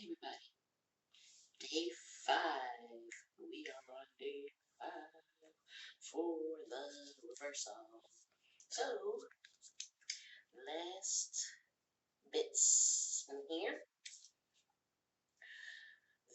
everybody. Day 5. We are on day 5 for the Riversol. So, last bits in here.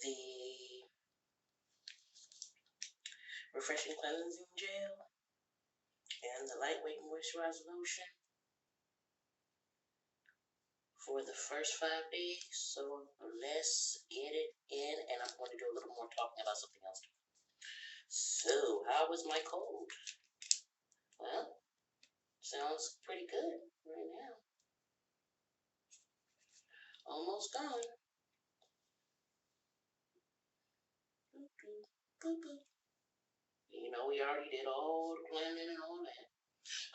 The refreshing cleansing gel and the lightweight moisturizer lotion for the first 5 days. So, let's get it in, and I'm going to do a little more talking about something else. So, how was my cold? Well, sounds pretty good right now. Almost gone. You know, we already did all the planning and all that.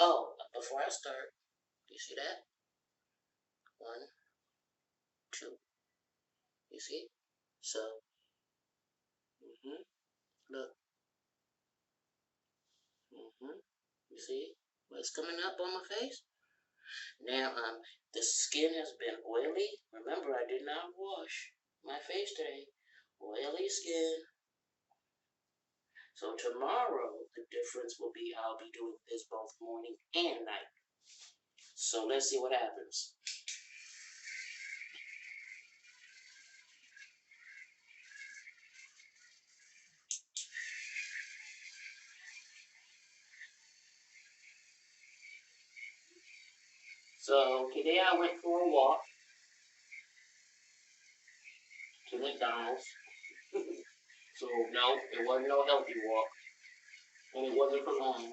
Oh, before I start, you see that? 1, 2. You see? So, look. You see what's coming up on my face? Now, the skin has been oily. Remember, I did not wash my face today. Oily skin. So tomorrow, the difference will be I'll be doing this both morning and night. So let's see what happens. So today I went for a walk to McDonald's. So no, it wasn't no healthy walk, and it wasn't for long.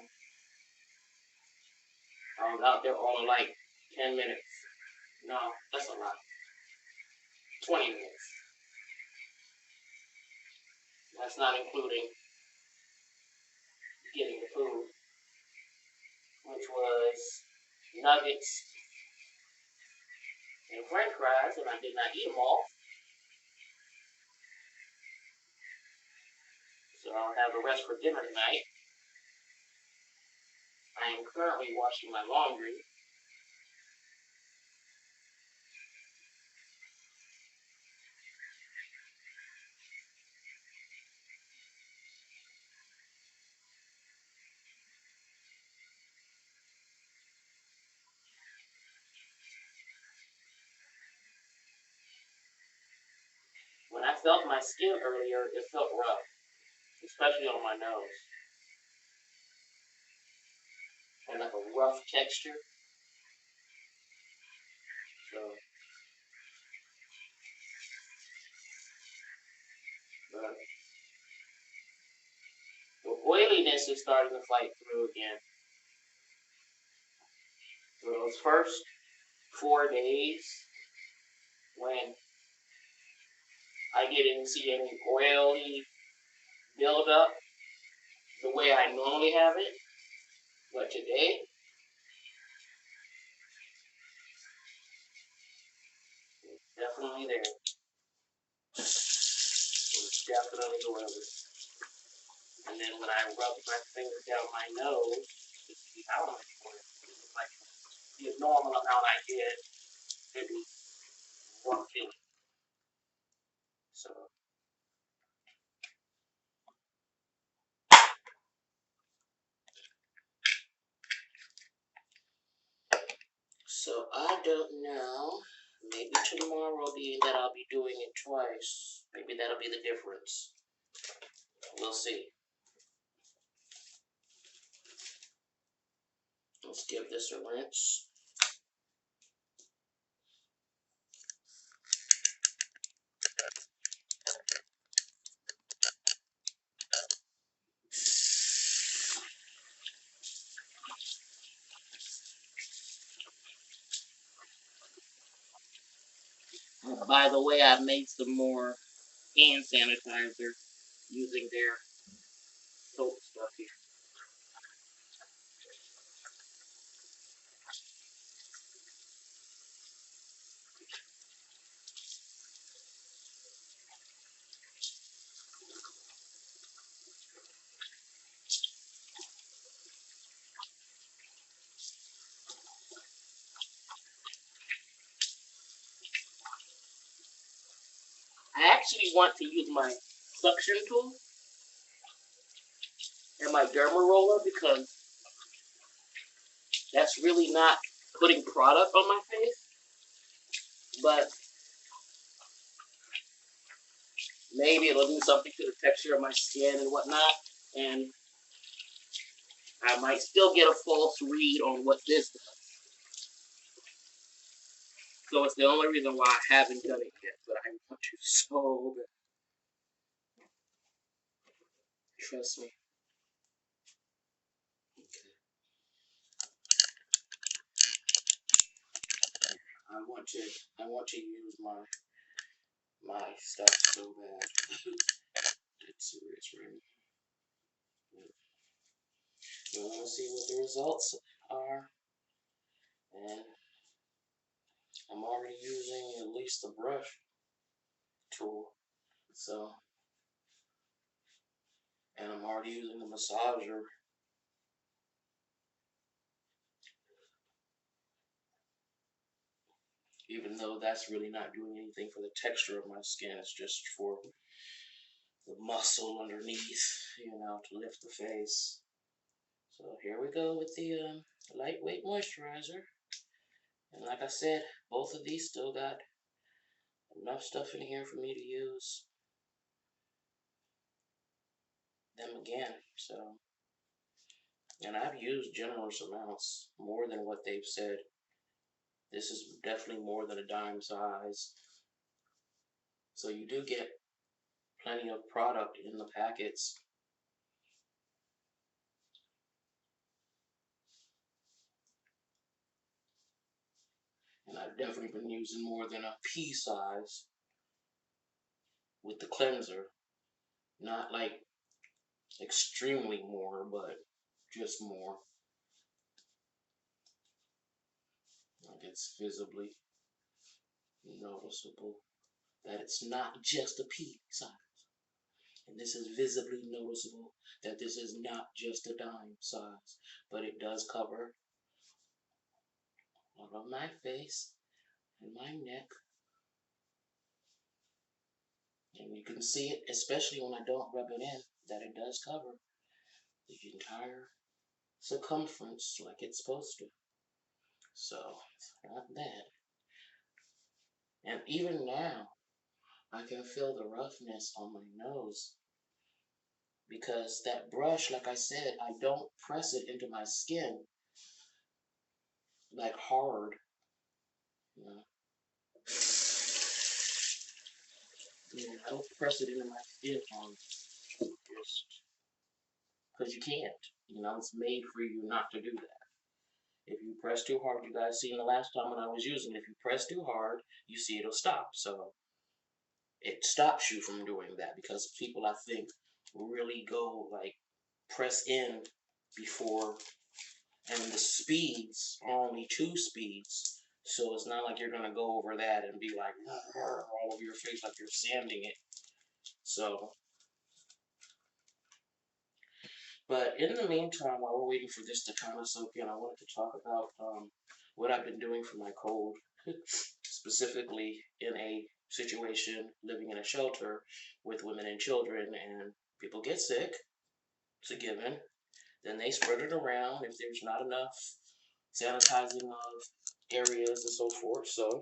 I was out there all like 10 minutes. No, that's a lot. 20 minutes. That's not including getting the food, which was nuggets and French fries, and I did not eat them all. So I'll have the rest for dinner tonight. I am currently washing my laundry. When I felt my skin earlier, it felt rough, especially on my nose. And like a rough texture. So, but the oiliness is starting to fight through again. So those first 4 days, when I didn't see any oily buildup the way I normally have it, but today, it's definitely there. It's definitely oily. And then when I rub my finger down my nose to see how much oil, it's like the normal amount I get, maybe 1 feeling. So I don't know. Maybe tomorrow, being that I'll be doing it twice, maybe that'll be the difference. We'll see. Let's give this a rinse. By the way, I made some more hand sanitizer using their soap stuff here. actually want to use my suction tool and my derma roller because that's really not putting product on my face, but maybe it'll do something to the texture of my skin and whatnot, and I might still get a false read on what this does. So it's the only reason why I haven't done it yet, but I want to so bad. Trust me. I want to use my stuff so bad. It's serious, right? I want to see what the results are, and I'm already using at least the brush tool, so, and I'm already using the massager. Even though that's really not doing anything for the texture of my skin, it's just for the muscle underneath, to lift the face. So here we go with the lightweight moisturizer. And like I said, both of these still got enough stuff in here for me to use them again. So, and I've used generous amounts, more than what they've said. This is definitely more than a dime size. So you do get plenty of product in the packets. And I've definitely been using more than a pea size with the cleanser. Not like extremely more, but just more. Like it's visibly noticeable that it's not just a pea size. And this is visibly noticeable that this is not just a dime size, but it does cover all of my face and my neck. And you can see it, especially when I don't rub it in, that it does cover the entire circumference like it's supposed to. So, it's not bad. And even now, I can feel the roughness on my nose because that brush, like I said, I don't press it into my skin like hard. You know? I don't press it into my skin hard because you can't. It's made for you not to do that. If you press too hard, you guys seen the last time when I was using it, if you press too hard, you see it'll stop. So it stops you from doing that because people, I think, really go like press in before, and the speeds are only 2 speeds. So it's not like you're going to go over that and be like all over your face like you're sanding it. So, but in the meantime, while we're waiting for this to kind of soak in, I wanted to talk about what I've been doing for my cold, specifically in a situation living in a shelter with women and children, and people get sick. It's a given. Then they spread it around if there's not enough sanitizing of areas and so forth. So,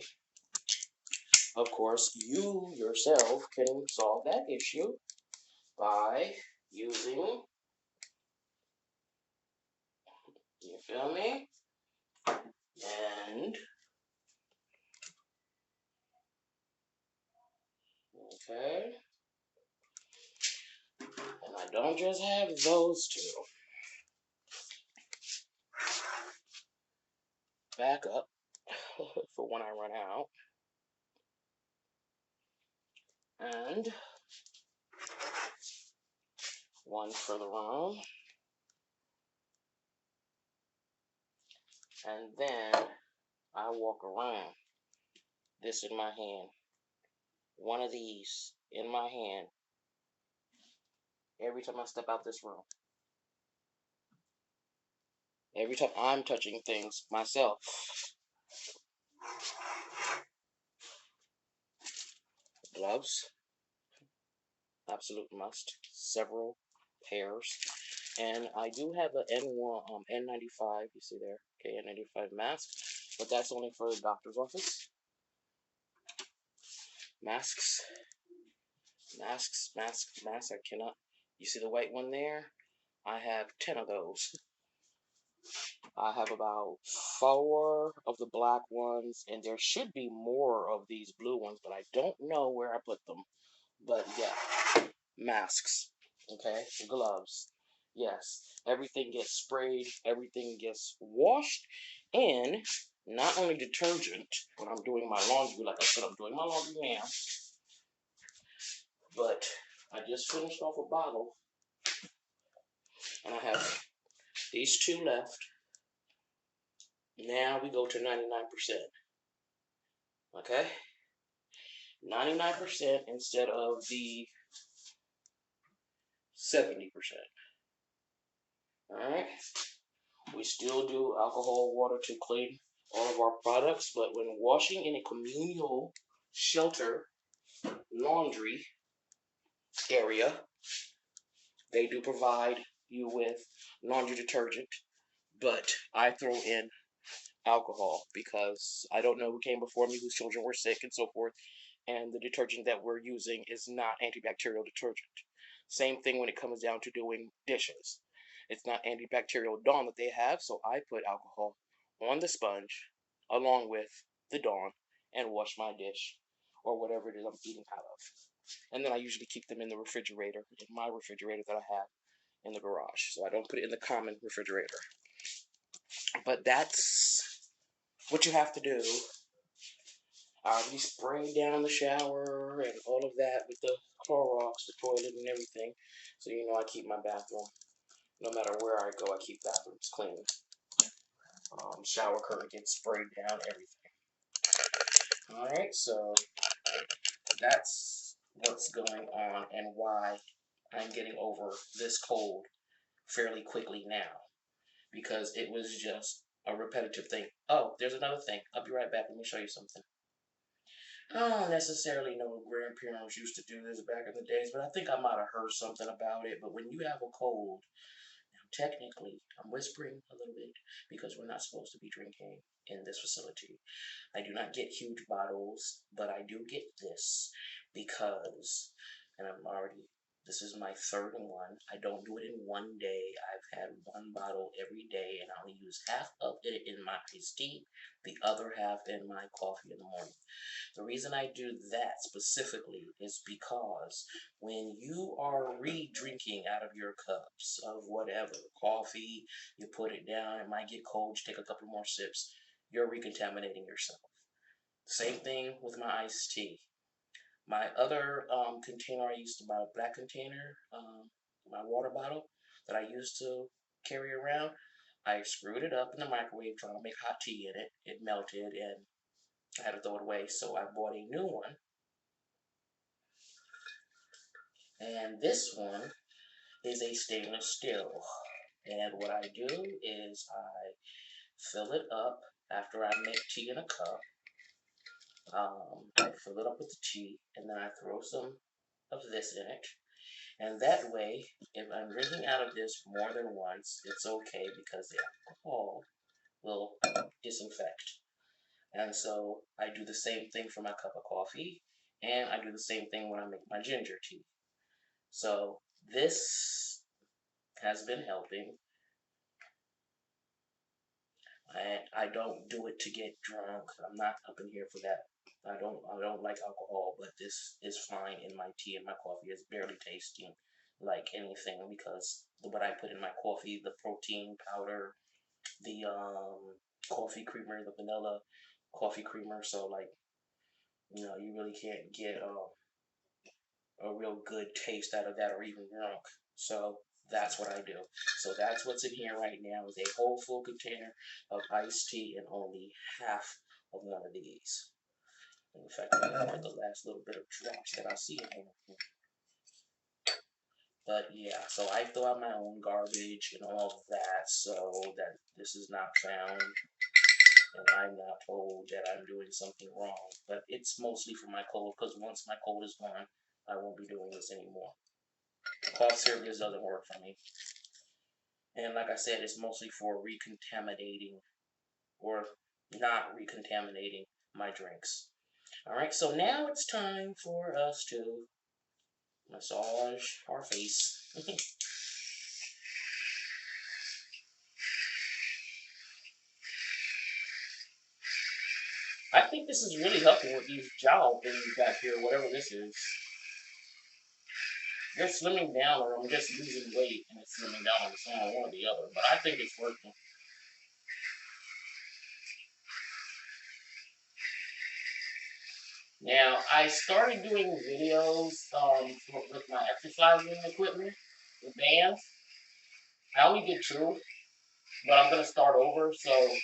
of course, you yourself can solve that issue by using, you feel me? And, okay. And I don't just have those two. Back up for when I run out. And one for the room. And then I walk around. This in my hand. One of these in my hand. Every time I step out this room. Every time I'm touching things myself. Gloves. absolute must. Several pairs. And I do have an N1, N95, you see there, okay, N95 mask, but that's only for the doctor's office. Masks, masks, I cannot, you see the white one there? I have 10 of those. I have about 4 of the black ones, and there should be more of these blue ones, but I don't know where I put them. But yeah, masks, okay, gloves. Yes, everything gets sprayed, everything gets washed, and not only detergent when I'm doing my laundry, like I said, I'm doing my laundry now, but I just finished off a bottle, and I have these 2 left. Now we go to 99%, okay? 99% instead of the 70%. All right. We still do alcohol water to clean all of our products, but when washing in a communal shelter laundry area, they do provide you with laundry detergent, but I throw in alcohol because I don't know who came before me whose children were sick and so forth, and the detergent that we're using is not antibacterial detergent. Same thing when it comes down to doing dishes. It's not antibacterial Dawn that they have, so I put alcohol on the sponge along with the Dawn and wash my dish or whatever it is I'm eating out of. And then I usually keep them in the refrigerator, in my refrigerator that I have in the garage. So I don't put it in the common refrigerator. But that's what you have to do. We spray down the shower and all of that with the Clorox, the toilet and everything. So you know I keep my bathroom. No matter where I go, I keep bathrooms clean. Shower curtain gets sprayed down, everything. Alright, so that's what's going on and why I'm getting over this cold fairly quickly now. Because it was just a repetitive thing. Oh, there's another thing. I'll be right back. Let me show you something. I don't necessarily know grandparents used to do this back in the days, but I think I might have heard something about it. But when you have a cold, now technically, I'm whispering a little bit because we're not supposed to be drinking in this facility. I do not get huge bottles, but I do get this because, and this is my third one. I don't do it in one day. I've had one bottle every day, and I only use half of it in my iced tea, the other half in my coffee in the morning. The reason I do that specifically is because when you are re-drinking out of your cups of whatever, coffee, you put it down, it might get cold, you take a couple more sips, you're recontaminating yourself. Same thing with my iced tea. My other container, I used to buy a black container, my water bottle that I used to carry around. I screwed it up in the microwave trying to make hot tea in it. It melted and I had to throw it away, so I bought a new one. And this one is a stainless steel. And what I do is I fill it up after I make tea in a cup. I fill it up with the tea, and then I throw some of this in it. And that way, if I'm drinking out of this more than once, it's okay because the alcohol will disinfect. And so I do the same thing for my cup of coffee, and I do the same thing when I make my ginger tea. So this has been helping. I don't do it to get drunk. I'm not up in here for that. I don't like alcohol, but this is fine in my tea and my coffee. It's barely tasting like anything because what I put in my coffee, the protein powder, the coffee creamer, the vanilla coffee creamer. So like you really can't get a real good taste out of that or even drunk. So that's what I do. So that's what's in here right now is a whole full container of iced tea and only half of one of these. In fact, I'm going to put the last little bit of drops that I see in here. But yeah, so I throw out my own garbage and all of that so that this is not found and I'm not told that I'm doing something wrong. But it's mostly for my cold because once my cold is gone, I won't be doing this anymore. Cough syrup just doesn't work for me. And like I said, it's mostly for recontaminating or not recontaminating my drinks. All right, so now it's time for us to massage our face. I think this is really helping with these jowl things back here, whatever this is. They're slimming down, or I'm just losing weight and it's slimming down on its own, one or the other. But I think it's working. Now, I started doing videos with my exercising equipment, with bands. I only did two, but I'm going to start over, so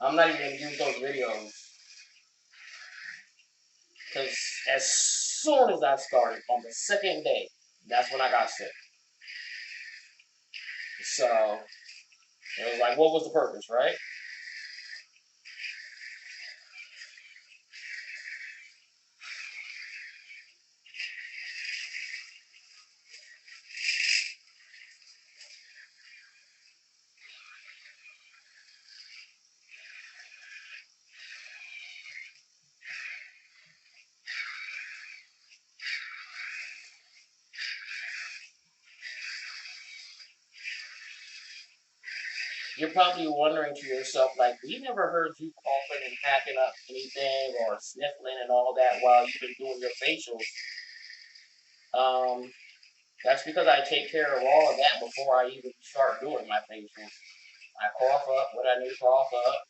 I'm not even going to use those videos. Because as soon as I started, on the second day, that's when I got sick. So, it was like, what was the purpose, right? You're probably wondering to yourself, like, we never heard you coughing and hacking up anything or sniffling and all that while you've been doing your facials. That's because I take care of all of that before I even start doing my facials. I cough up what I need to cough up,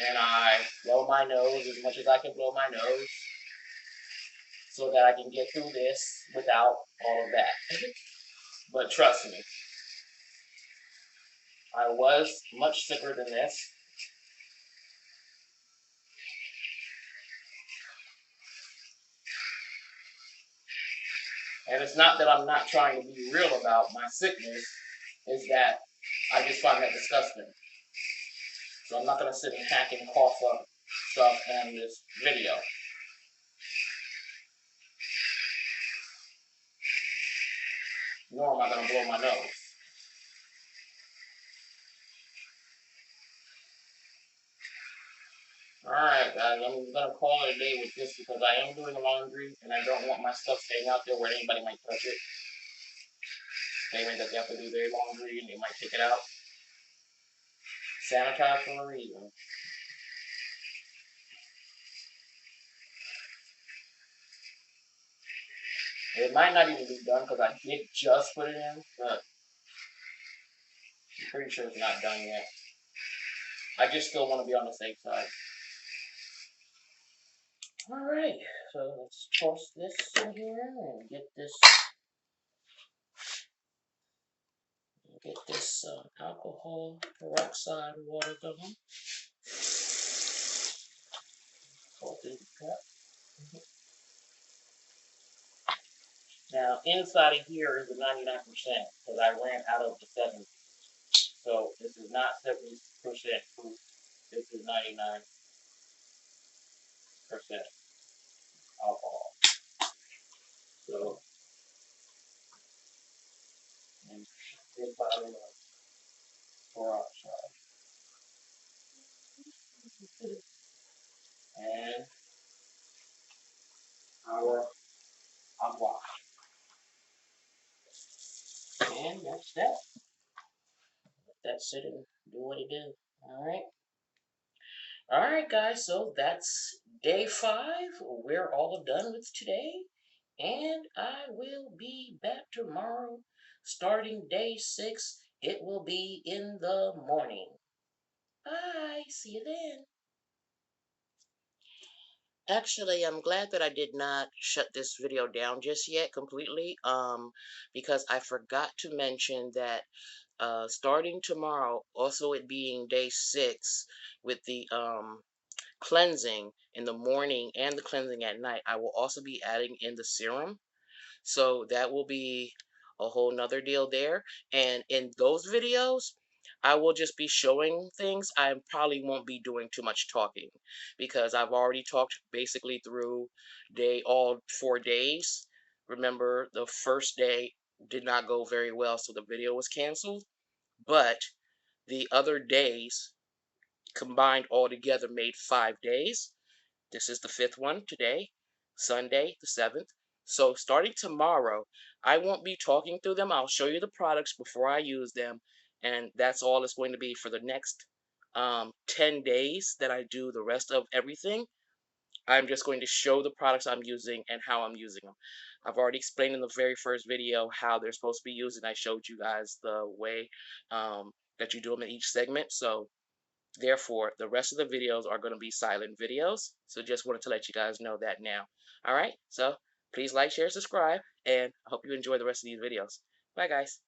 and I blow my nose as much as I can blow my nose so that I can get through this without all of that. But trust me, I was much sicker than this. And it's not that I'm not trying to be real about my sickness, it's that I just find that disgusting. So I'm not going to sit and hack and cough up stuff in this video. Nor am I going to blow my nose. Alright guys, I'm going to call it a day with this because I am doing laundry and I don't want my stuff staying out there where anybody might touch it. Claiming that they have to do their laundry and they might take it out. Sanitize for a reason. It might not even be done because I did just put it in, but I'm pretty sure it's not done yet. I just still want to be on the safe side. Alright, so let's toss this in here and get this alcohol peroxide water going. Now, inside of here is the 99% because I ran out of the 70. So this is not 70% proof. This is 99% alcohol. So, and this bottle of peroxide. And our agua. And that's that. That's it and do what it do. Alright. Alright guys, so that's day 5. We're all done with today. And I will be back tomorrow starting day 6. It will be in the morning. Bye. See you then. Actually, I'm glad that I did not shut this video down just yet completely, because I forgot to mention that starting tomorrow, also it being day 6, with the cleansing in the morning and the cleansing at night, I will also be adding in the serum. So that will be a whole nother deal there. And in those videos, I will just be showing things. I probably won't be doing too much talking because I've already talked basically through all 4 days. Remember, the first day did not go very well, so the video was canceled. But the other days combined all together made 5 days. This is the fifth one today, Sunday, the 7th. So starting tomorrow, I won't be talking through them. I'll show you the products before I use them. And that's all it's going to be for the next 10 days that I do the rest of everything. I'm just going to show the products I'm using and how I'm using them. I've already explained in the very first video how they're supposed to be used, and I showed you guys the way that you do them in each segment. So therefore, the rest of the videos are going to be silent videos. So just wanted to let you guys know that now. All right. So please like, share, subscribe, and I hope you enjoy the rest of these videos. Bye, guys.